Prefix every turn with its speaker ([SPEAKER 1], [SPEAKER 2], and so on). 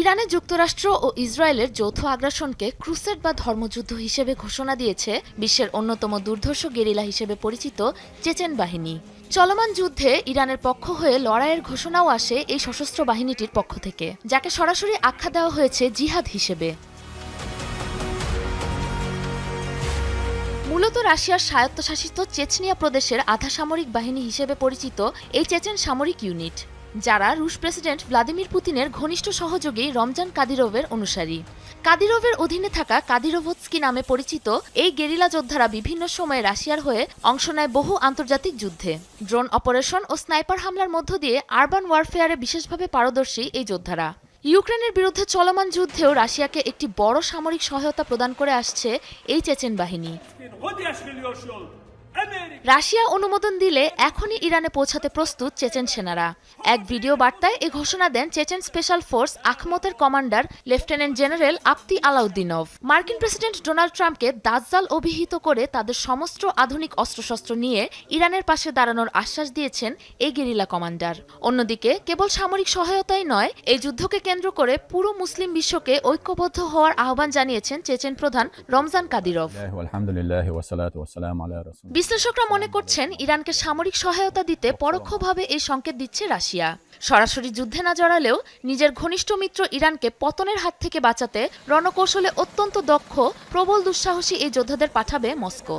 [SPEAKER 1] ইরানে যুক্তরাষ্ট্র ও ইসরায়েলের যৌথ আগ্রাসনকে ক্রুসেড বা ধর্মযুদ্ধ হিসেবে ঘোষণা দিয়েছে বিশ্বের অন্যতম দুর্ধর্ষ গেরিলা হিসেবে পরিচিত চেচেন বাহিনী। চলমান যুদ্ধে ইরানের পক্ষ হয়ে লড়াইয়ের ঘোষণাও আসে এই সশস্ত্র বাহিনীটির পক্ষ থেকে, যাকে সরাসরি আখ্যা দেওয়া হয়েছে জিহাদ হিসেবে। মূলত রাশিয়ার স্বায়ত্তশাসিত চেচনিয়া প্রদেশের আধা সামরিক বাহিনী হিসেবে পরিচিত এই চেচেন সামরিক ইউনিট, যারা রুশ প্রেসিডেন্ট ভ্লাদিমির পুতিনের ঘনিষ্ঠ সহযোগী রমজান কাদিরোভের অনুসারী। কাদিরোভের অধীনে থাকা কাদিরোভস্কি নামে পরিচিত এই গেরিলা যোদ্ধারা বিভিন্ন সময়ে রাশিয়ার হয়ে অংশ নেয় বহু আন্তর্জাতিক যুদ্ধে। ড্রোন অপারেশন ও স্নাইপার হামলার মধ্য দিয়ে আরবান ওয়ারফেয়ারে বিশেষভাবে পারদর্শী এই যোদ্ধারা ইউক্রেনের বিরুদ্ধে চলমান যুদ্ধেও রাশিয়াকে একটি বড় সামরিক সহায়তা প্রদান করে আসছে এই চেচেন বাহিনী। রাশিয়া অনুমোদন দিলে এখনই ইরানে পৌঁছাতে প্রস্তুত চেচেন সেনারা। এক ভিডিও বার্তায় এ ঘোষণা দেন চেচেন স্পেশাল ফোর্স আখমতের commander lieutenant general Apti Alaudinov. মার্কিন প্রেসিডেন্ট ডোনাল্ড ট্রাম্পকে দাজ্জাল অভিহিত করে তাদের সমস্ত আধুনিক অস্ত্রশস্ত্র নিয়ে ইরানের পাশে দাঁড়ানোর আশ্বাস দিয়েছেন এই গেরিলা কমান্ডার। অন্যদিকে কেবল সামরিক সহায়তাই নয়, এই যুদ্ধকে কেন্দ্র করে পুরো মুসলিম বিশ্বকে ঐক্যবদ্ধ হওয়ার আহ্বান জানিয়েছেন চেচেন প্রধান রমজান কাদিরভ। বিশ্লেষকরা মনে করছেন, ইরানকে সামরিক সহায়তা দিতে পরোক্ষভাবে এই সংকেত দিচ্ছে রাশিয়া। সরাসরি যুদ্ধে না জড়ালেও নিজের ঘনিষ্ঠ মিত্র ইরানকে পতনের হাত থেকে বাঁচাতে রণকৌশলে অত্যন্ত দক্ষ, প্রবল দুঃসাহসী এই যোদ্ধাদের পাঠাবে মস্কো।